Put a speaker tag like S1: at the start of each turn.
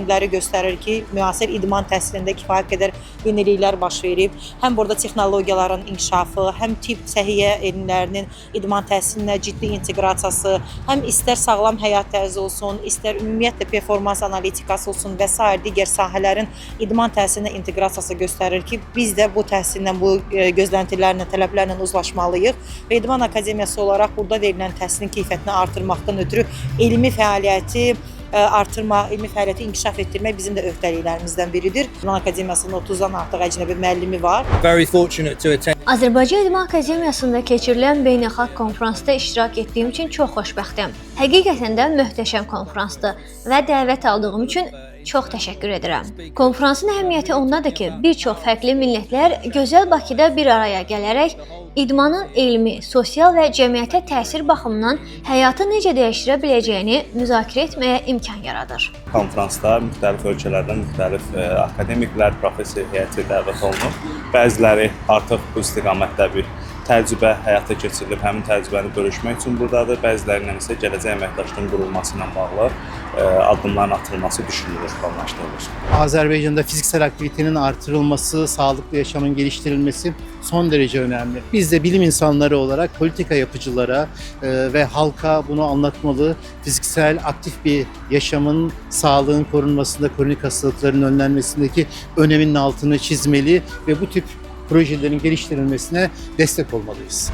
S1: trendləri göstərir ki, müasir idman təhsilində kifayət qədər yeniliklər baş verib. Həm burada texnologiyaların inkişafı, həm tibb səhiyyə elmlərinin idman təhsilinə ciddi inteqrasiyası, həm istər sağlam həyat tərzi olsun, istər ümumiyyətlə performans analitikası olsun və sair digər sahələrin idman təhsilinə inteqrasiyası göstərir ki, biz də bu təhsillə, bu gözləntilərlə, tələblərlə uzlaşmalıyıq və İdman Akademiyası olaraq burada verilən təhsilin keyfiyyətini artırmaqdan ötürü elmi fəaliyyəti artırmaq, elmi fəaliyyəti inkişaf etdirmək bizim də öhdəliklərimizdən biridir. İdman Akademiyasının 30-dan artıq əcnəbi müəllimi var.
S2: Azərbaycan İdman Akademiyasında keçirilən beynəlxalq konfransda iştirak etdiyim üçün çox xoşbəxtəm. Həqiqətən də möhtəşəm konfransdır və dəvət aldığım üçün çox təşəkkür edirəm. Konfransın əhəmiyyəti ondadır ki, bir çox fərqli millətlər gözəl Bakıda bir araya gələrək idmanın elmi, sosial və cəmiyyətə təsir baxımından həyatı necə dəyişdirə biləcəyini müzakirə etməyə imkan yaradır.
S3: Konfransda müxtəlif ölkələrdən müxtəlif akademiklər, professor heyəti dəvət olunub. Bəziləri artıq bu istiqamətdə bir təcrübə həyata keçirilib, həmin təcrübəni bölüşmək üçün buradadır. Bəzilərindən isə gələcək əməkdaşlığın qurulması ilə bağlı addımların atılması düşünülür, planlaşdırılır.
S4: Azerbaycan'da fiziksel aktivitenin artırılması, sağlıklı yaşamın geliştirilmesi son derece önemli. Biz de bilim insanları olarak politika yapıcılara ve halka bunu anlatmalı. Fiziksel aktif bir yaşamın sağlığın korunmasında, kronik hastalıkların önlenmesindeki öneminin altını çizmeli ve bu tip projelerin geliştirilmesine destek olmalıyız.